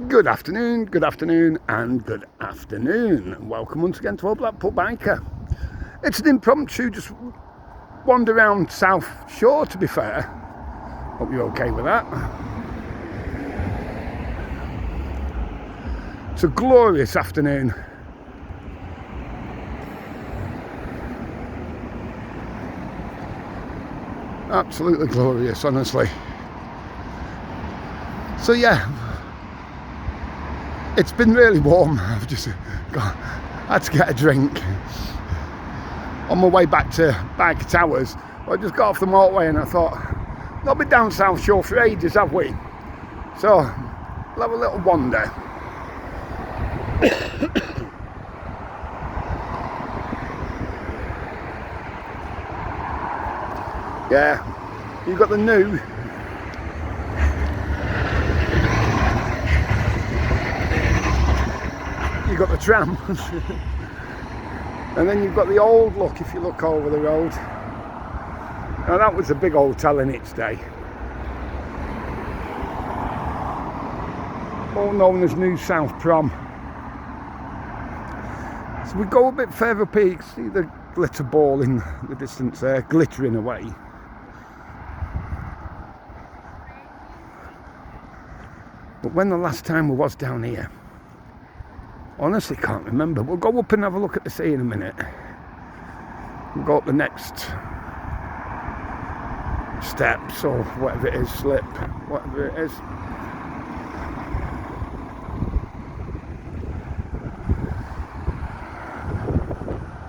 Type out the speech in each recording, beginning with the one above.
Good afternoon, and good afternoon. Welcome once again to our Blackpool Biker. It's an impromptu, just wander around South Shore, to be fair. Hope you're okay with that. It's a glorious afternoon. Absolutely glorious, honestly. So yeah, it's been really warm. I've just had to get a drink. On my way back to Biker Towers, I just got off the motorway and I thought, not been down South Shore for ages, have we? So, we'll have a little wander. Yeah, you've got the new you've got the tram and then you've got the old look if you look over the road. Now that was a big hotel in its day, all known as New South Prom. So we go a bit further up here, you can see the glitter ball in the distance there, glittering away. But when the last time we was down here, honestly can't remember. We'll go up and have a look at the sea in a minute. We'll go up the next steps or whatever it is, slip, whatever it is.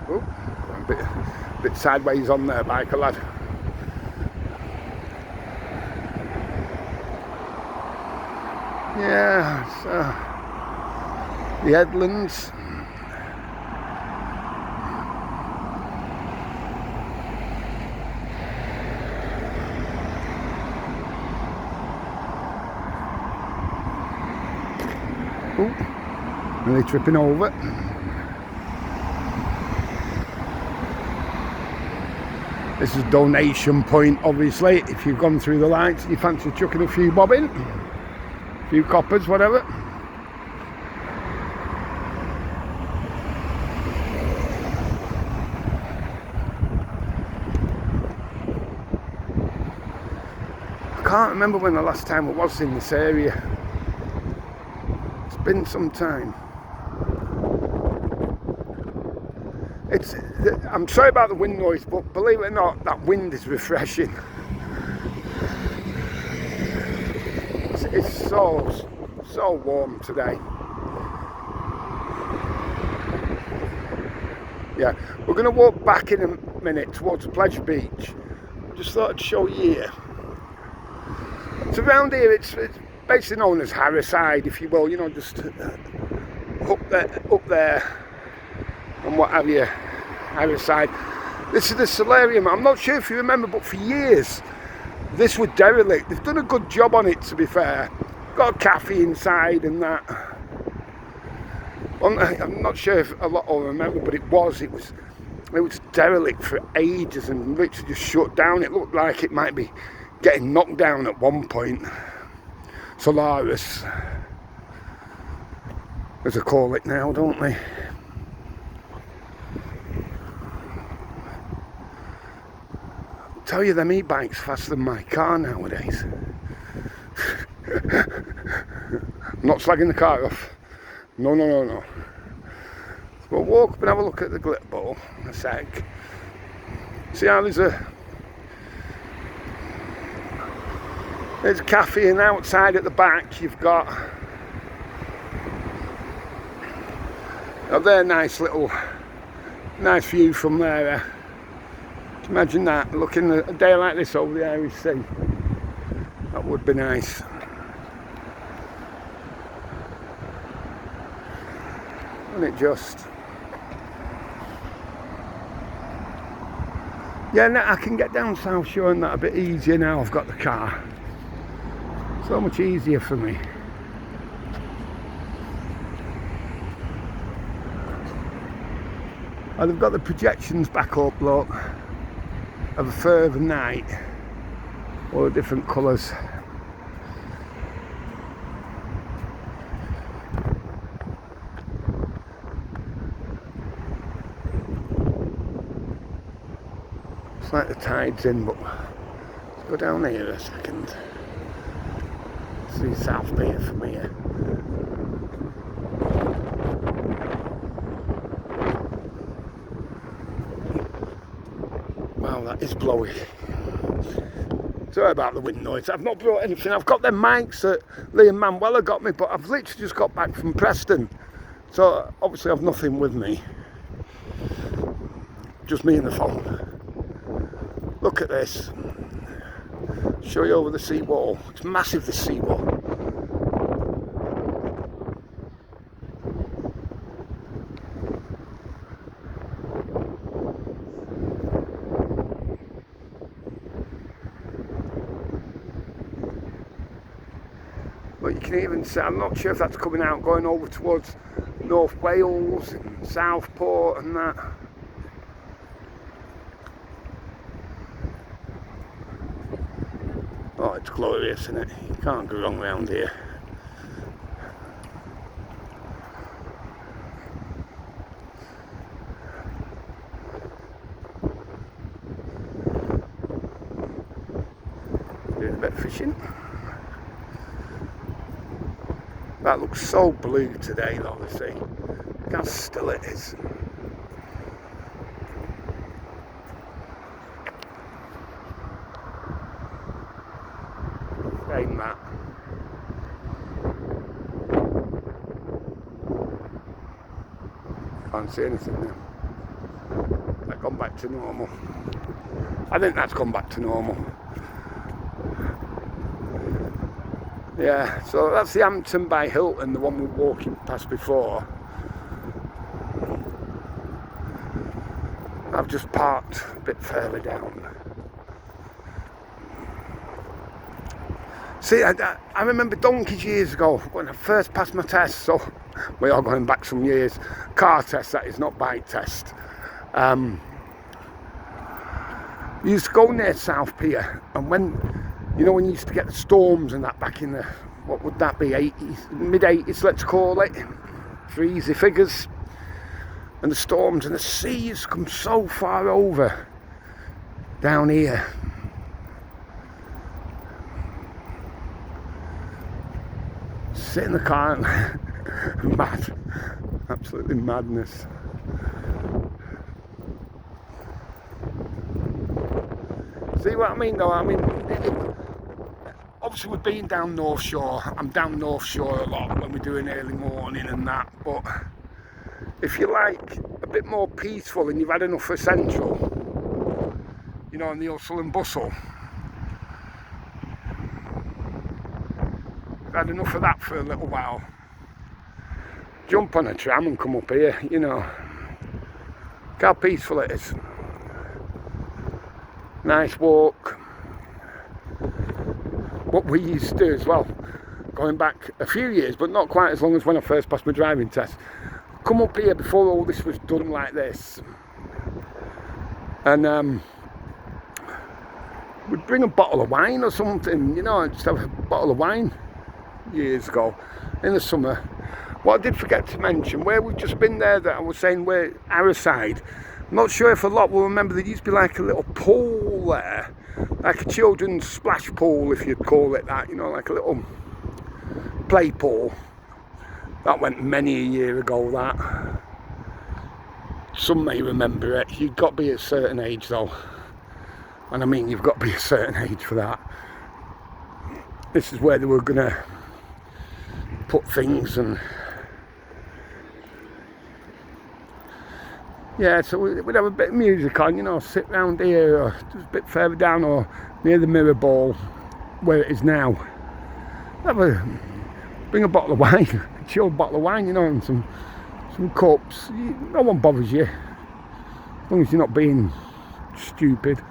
Oh, a bit sideways on there, biker lad. Yeah, so the headlands. Oh, nearly tripping over. This is a donation point, obviously. If you've gone through the lights and you fancy chucking a few bob in, a few coppers, whatever. I can't remember when the last time I was in this area. It's been some time. I'm sorry about the wind noise, but believe it or not, that wind is refreshing. It's so warm today. Yeah, we're going to walk back in a minute towards Pleasure Beach. Just thought I'd show you here. So around here, it's basically known as Harriside, if you will. You know, just up there, and what have you, Harriside. This is the solarium. I'm not sure if you remember, but for years this was derelict. They've done a good job on it, to be fair. Got a cafe inside and that. I'm not sure if a lot will remember, but it was derelict for ages and literally just shut down. It looked like it might be getting knocked down at one point. Solaris, as they call it now, don't they? Tell you, them e-bikes faster than my car nowadays. I'm not slagging the car off. No. So we'll walk up and have a look at the glitter ball in a sec. See how there's a cafe, and outside at the back you've got there, nice view from there. Imagine that, looking at a day like this over the Irish Sea. That would be nice. And it just... Yeah, now I can get down South Shore and that a bit easier now I've got the car. So much easier for me. Oh, they've got the projections back up, look, of a further night, all the different colours. Looks like the tide's in, but let's go down here a second. See South Pier from here. Wow, that is blowy. Sorry about the wind noise. I've not brought anything. I've got them mics that Lee and Manuela got me, but I've literally just got back from Preston. So obviously I've nothing with me. Just me and the phone. Look at this. Show you over the seawall. It's massive, this seawall. But you can even see, I'm not sure if that's coming out, going over towards North Wales and Southport and that. Oh, it's glorious, isn't it? You can't go wrong round here. Doing a bit of fishing. That looks so blue today, though, the sea. Look how still it is. Frame that. Can't see anything now. That's gone back to normal. I think that's gone back to normal. Yeah, so that's the Hampton by Hilton, the one we were walking past before. I've just parked a bit further down. See, I remember donkeys years ago when I first passed my test, so we are going back some years. Car test, that is, not bike test. We used to go near South Pier, and when you know when you used to get the storms and that back in the, what would that be, 80s, mid-80s, let's call it, for easy figures. And the storms and the sea has come so far over down here. Sit in the car and mad, absolutely madness. See what I mean though? I mean, obviously we've been down North Shore. I'm down North Shore a lot when we do an early morning and that, but if you like a bit more peaceful and you've had enough for Central, you know, and the hustle and bustle, you've had enough of that for a little while, jump on a tram and come up here, you know. Look how peaceful it is. Nice walk. What we used to do as well, going back a few years, but not quite as long as when I first passed my driving test. Come up here before all this was done like this, and we'd bring a bottle of wine or something, you know, just have a bottle of wine years ago in the summer. What I did forget to mention, where we've just been there, that I was saying, where our side, I'm not sure if a lot will remember, there used to be like a little pool there, like a children's splash pool, if you'd call it that, you know, like a little play pool. That went many a year ago, that. Some may remember it. You've got to be a certain age though. And I mean, you've got to be a certain age for that. This is where they were gonna put things, and yeah, so we'd have a bit of music on, you know, sit round here or just a bit further down or near the mirror ball where it is now. Bring a bottle of wine, a chilled bottle of wine, you know, and some cups. No one bothers you, as long as you're not being stupid.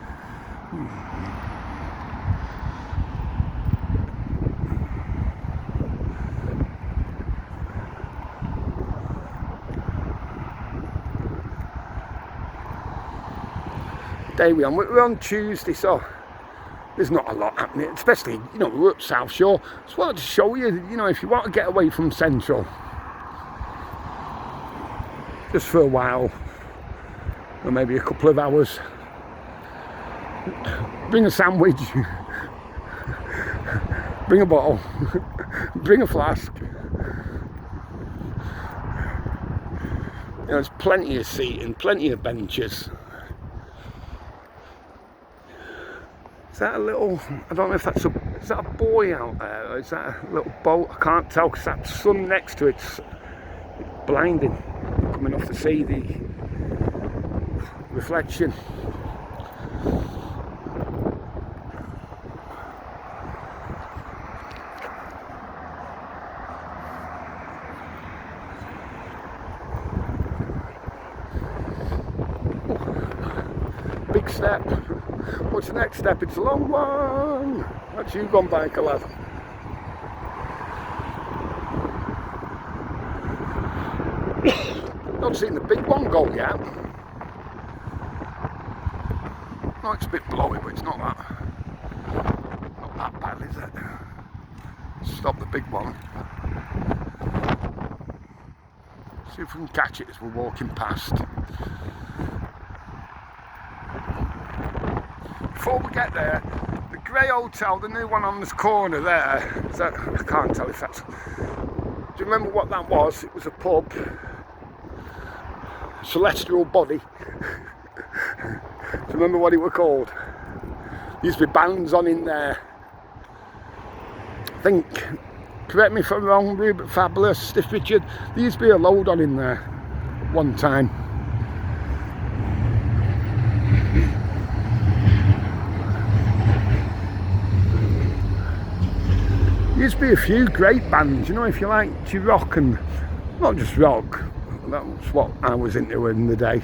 Day we're on Tuesday, so there's not a lot happening, especially, you know, we're up South Shore. Just wanted to show you, you know, if you want to get away from Central just for a while, or maybe a couple of hours, Bring a sandwich. Bring a bottle. Bring a flask. You know, there's plenty of seating, plenty of benches. Is that a little, I don't know if that's is that a buoy out there, or is that a little boat? I can't tell because that sun next to it's blinding. Coming off the sea, the reflection. Big step. What's the next step? It's a long one. That's you gone biker, lad. Not seen the big one go yet. No, it's a bit blowy, but it's not that bad, is it? Stop the big one. See if we can catch it as we're walking past. Before we get there, the grey hotel, the new one on this corner there, is that, I can't tell if that's, do you remember what that was? It was a pub, celestial body. Do you remember what it was called? There used to be bands on in there. I think, correct me if I'm wrong, Rupert Fabulous, Stiff Richard, there used to be a load on in there one time. There used to be a few great bands, you know, if you liked your rock, and not just rock, that's what I was into in the day.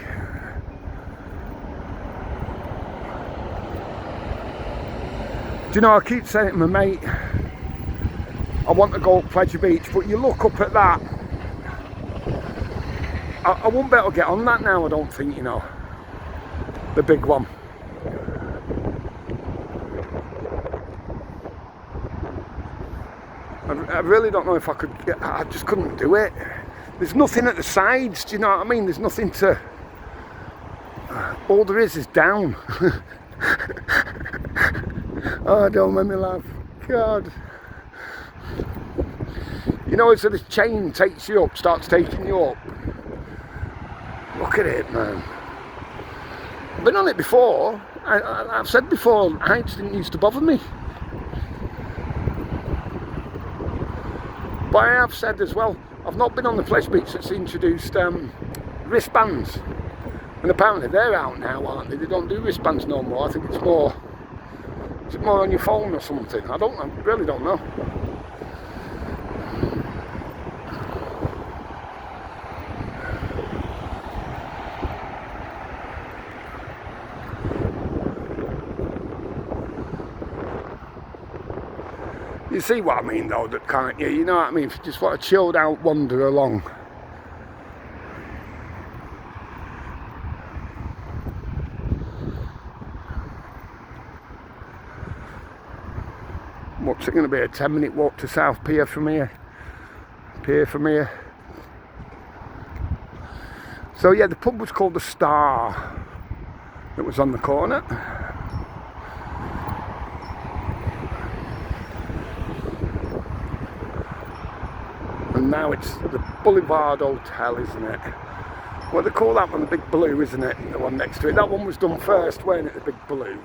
Do you know, I keep saying to my mate, I want to go up Pleasure Beach, but you look up at that, I won't be able to get on that now, I don't think, you know, the big one. I really don't know if I could get, I just couldn't do it. There's nothing at the sides, do you know what I mean? There's nothing to, all there is down. Oh, don't make me laugh, God. You know, so the chain takes you up, starts taking you up. Look at it, man. I've been on it before. I've said before, heights didn't used to bother me. But I have said as well, I've not been on the Pleasure Beach that's introduced wristbands. And apparently they're out now, aren't they? They don't do wristbands no more. I think it's more, is it more on your phone or something? I really don't know. You see what I mean though, that can't you? You know what I mean? If you just want to chilled out wander along. What's it going to be, a 10-minute walk to South Pier from here? From here. So yeah, the pub was called the Star. It was on the corner. And now it's the Boulevard Hotel, isn't it? What they call that one, the Big Blue, isn't it? The one next to it. That one was done first, weren't it, the Big Blue?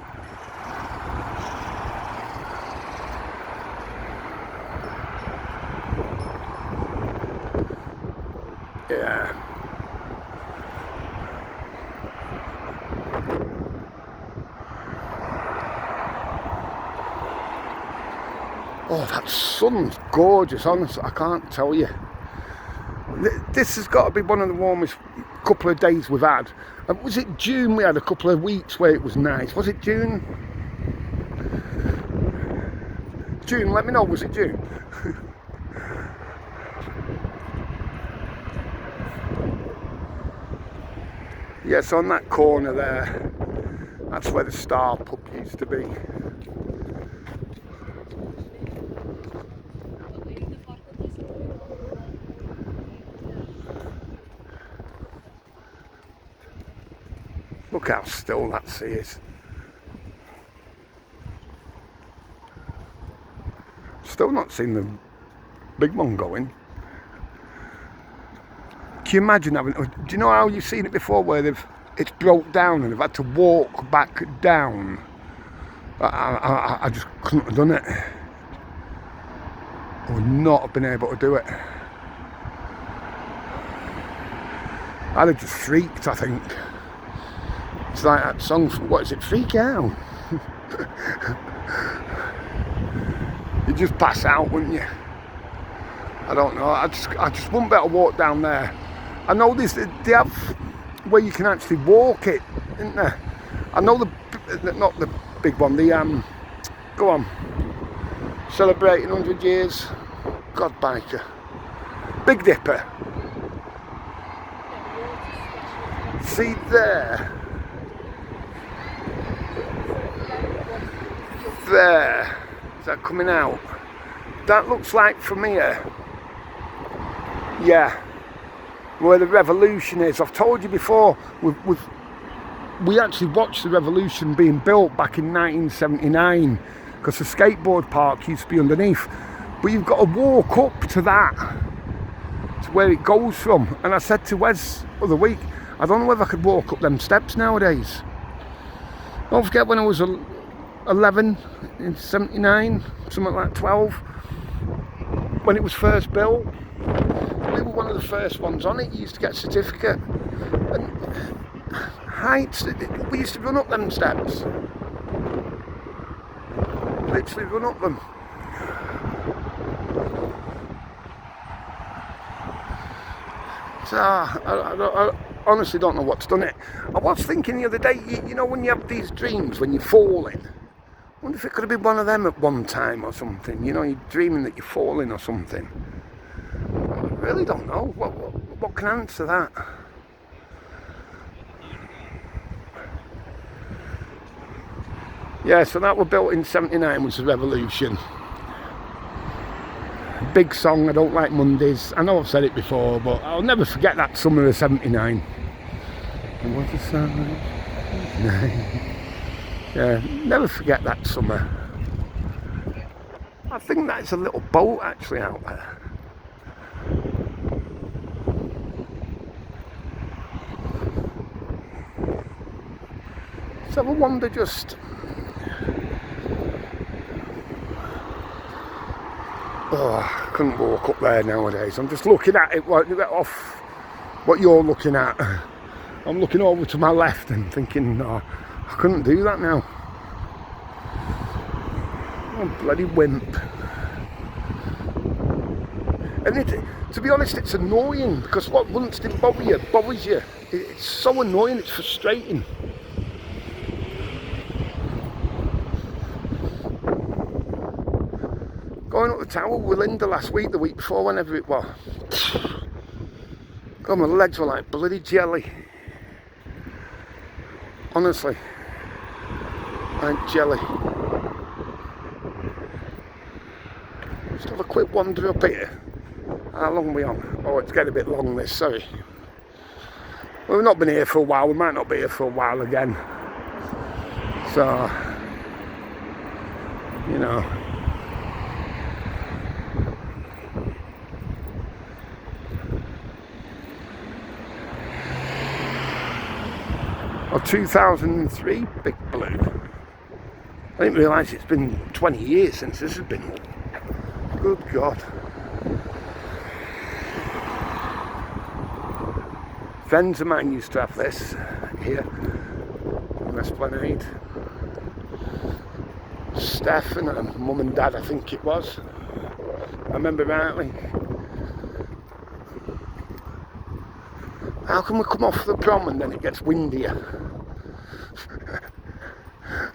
Yeah. Oh, that sun's gorgeous, honestly, I can't tell you. This has got to be one of the warmest couple of days we've had. Was it June we had a couple of weeks where it was nice? Was it June? June, let me know, was it June? Yes, on that corner there, that's where the Star pub used to be. Look how still that sea is. still not seen the big one going. Can you imagine having? Do you know how you've seen it before, where it's broke down and they've had to walk back down? I just couldn't have done it. I would not have been able to do it. I'd have just freaked, I think. It's like that song, what is it, Freak Out? You'd just pass out, wouldn't you? I don't know, I just wouldn't be able to walk down there. I know they have where you can actually walk it, isn't there? I know not the big one, go on, celebrating 100 years, God biker, Big Dipper. See there, is that coming out? That looks like from here, yeah, where the Revolution is. I've told you before, we actually watched the Revolution being built back in 1979, because the skateboard park used to be underneath. But you've got to walk up to that, to where it goes from. And I said to Wes the other week, I don't know whether I could walk up them steps nowadays. Don't forget when I was 11 in 79, something like 12, when it was first built. We were one of the first ones on it. You used to get a certificate. And heights, we used to run up them steps. Literally run up them. So I honestly don't know what's done it. I was thinking the other day, you know when you have these dreams when you're falling, I wonder if it could have been one of them at one time or something. You know, you're dreaming that you're falling or something. I really don't know. What can answer that? Yeah, so that was built in 79, was the Revolution. Big song, I don't like Mondays. I know I've said it before, but I'll never forget that summer of 79. It was a summer. Yeah, never forget that summer. I think that's a little boat actually out there. So I wonder just... Oh, I couldn't walk up there nowadays. I'm just looking at it off what you're looking at. I'm looking over to my left and thinking, no, I couldn't do that now. Oh, bloody wimp. And to be honest, it's annoying, because what once didn't bother you bothers you. It's so annoying, it's frustrating. Going up the tower with Linda last week, the week before, whenever it was. God, my legs were like bloody jelly. Honestly. Like jelly. Just have a quick wander up here. How long are we on? Oh, it's getting a bit long this, sorry. Well, we've not been here for a while, we might not be here for a while again. So, you know. Or 2003 Big Blue. I didn't realise it's been 20 years since this has been. Good God. Friends of mine used to have this here in Esplanade. Steph and her mum and dad, I think it was. I remember rightly. How can we come off the prom and then it gets windier?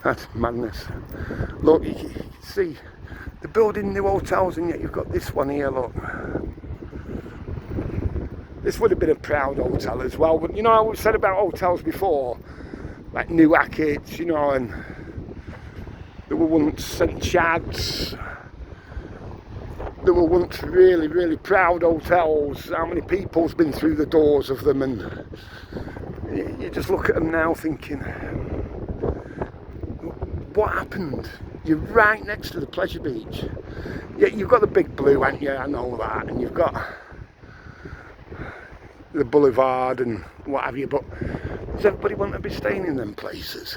That's madness. Look, you can see they're building new hotels, and yet you've got this one here, look. This would have been a proud hotel as well, but you know how we said about hotels before, like New Hackett, you know, and there were once St Chad's. There were once really, really proud hotels. How many people's been through the doors of them, and you just look at them now thinking, what happened? you're right next to the pleasure beach. Yeah, you've got the Big Blue, haven't you? I know that, and you've got the boulevard and what have you, but does everybody want to be staying in them places?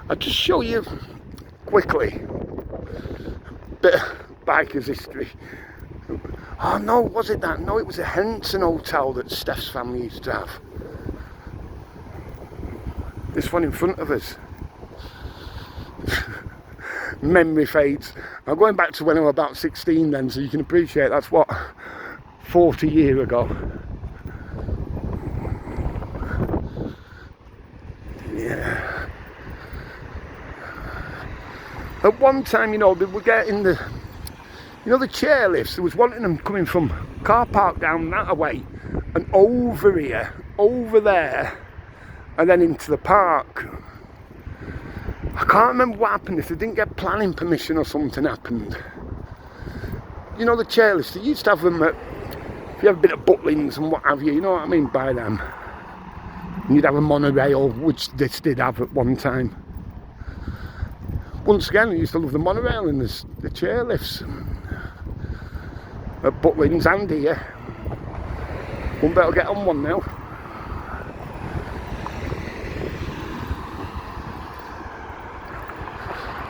I'll just show you quickly a bit of biker's history. Oh no, was it that? No, it was a Henson hotel that Steph's family used to have. This one in front of us. Memory fades. I'm going back to when I was about 16 then, so you can appreciate that's what, 40 years ago. Yeah. At one time, you know, they were getting the, you know, the chairlifts. There was one of them coming from car park down that way and over here, over there, and then into the park. I can't remember what happened, if they didn't get planning permission or something happened. You know, the chairlifts, they used to have them at, if you have a bit of Butlins and what have you, you know what I mean by them. And you'd have a monorail, which this did have at one time. Once again, I used to love the monorail and the chairlifts. At Butlins and here. Won't be able to get on one now.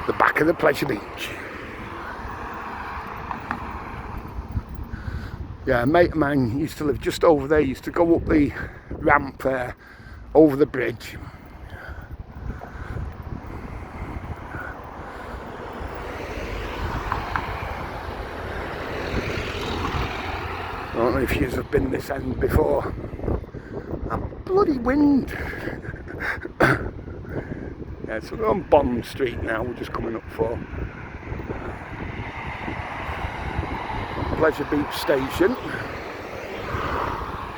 The back of the pleasure beach. Yeah, a mate of mine used to live just over there, used to go up the ramp there, over the bridge. I don't know if you have been this end before. A bloody wind. Yeah, so we're on Bond Street now, we're just coming up for Pleasure Beach Station.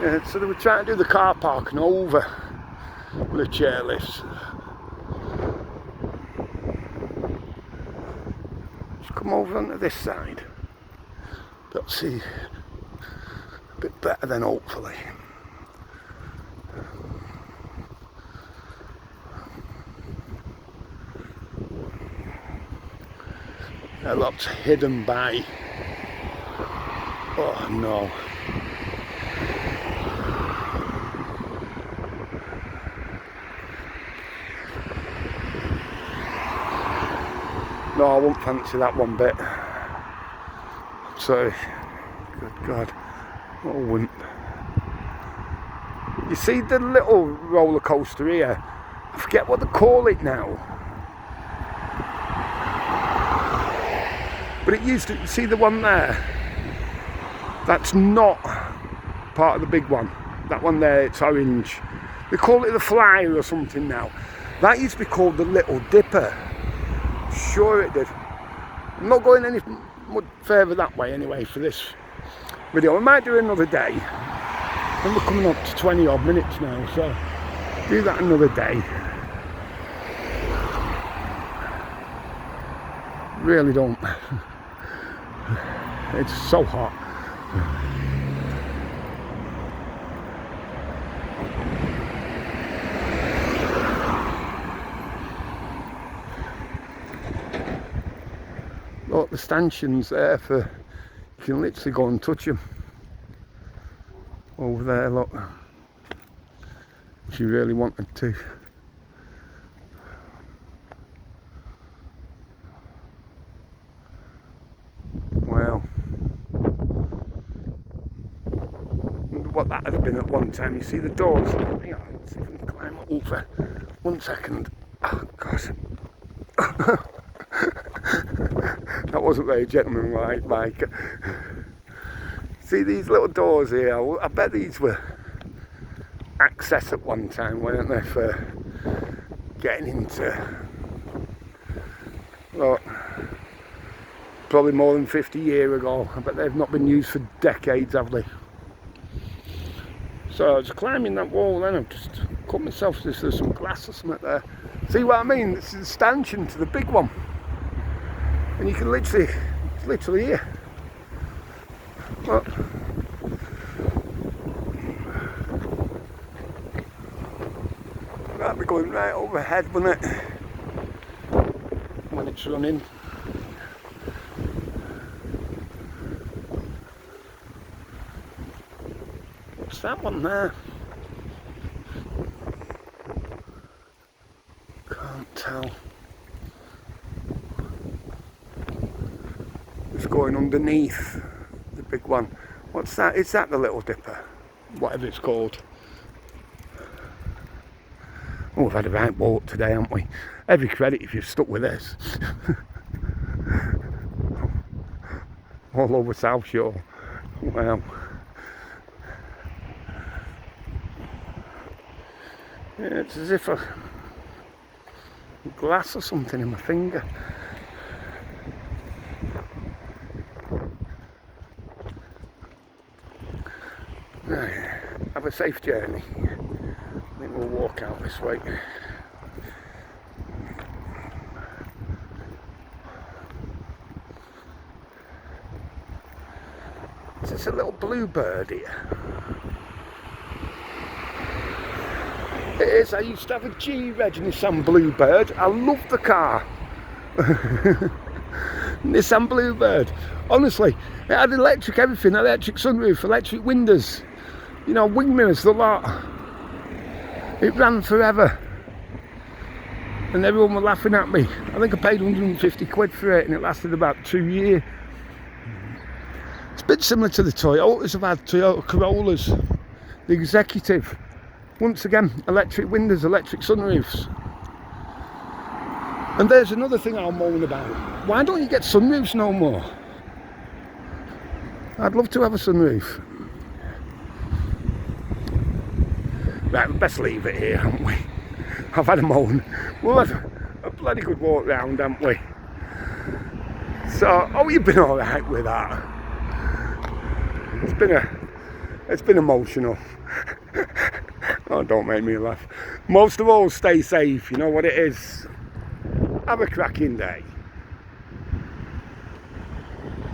Yeah, so they were trying to do the car parking over with the chairlifts. Just come over onto this side. But see, a bit better then hopefully. A lot's hidden by, oh no. No, I won't fancy that one bit. Sorry. Good God. Oh, I wouldn't. You see the little roller coaster here? I forget what they call it now. But it used to, see the one there? That's not part of the big one. That one there, it's orange. They call it the Flyer or something now. That used to be called the Little Dipper. Sure it did. I'm not going any much further that way anyway for this video. I might do it another day. And we're coming up to 20 odd minutes now, so do that another day. Really don't. It's so hot. Look, the stanchions there for, you can literally go and touch them. Over there, look. If you really wanted to. Well, what that would have been at one time. You see the doors. Hang on, let's see if we can climb over. 1 second. Oh, God. That wasn't very gentlemanlike, Mike. See these little doors here? I bet these were access at one time, weren't they, for getting into, look, probably more than 50 years ago. I bet they've not been used for decades, have they? So I was climbing that wall, then I've just cut myself, there's some glass or something there. See what I mean? This is a stanchion to the big one. And you can literally, it's literally here. Look. That'd be going right overhead, wouldn't it? When it's lights running. What's that one there? Can't tell. It's going underneath the big one. What's that? Is that the Little Dipper? Whatever it's called. Oh, we've had a right walk today, haven't we? Every credit if you've stuck with this. All over South Shore. Wow. Yeah, it's as if a glass or something in my finger. Right. Have a safe journey. I think we'll walk out this way. Is this a little bluebird here? It is. I used to have a G-Reg Nissan Bluebird. I love the car. Nissan Bluebird. Honestly, it had electric everything, electric sunroof, electric windows, you know, wing mirrors, the lot. It ran forever. And everyone were laughing at me. I think I paid 150 quid for it and it lasted about 2 years. It's a bit similar to the Toyotas. I've had Toyota Corollas. The Executive. Once again, electric windows, electric sunroofs. And there's another thing I'll moan about. Why don't you get sunroofs no more? I'd love to have a sunroof. Right, we best leave it here, haven't we? I've had a moan. We'll have a bloody good walk round, haven't we? So, oh, you've been alright with that. It's been emotional. Oh, don't make me laugh. Most of all, stay safe, you know what it is. Have a cracking day.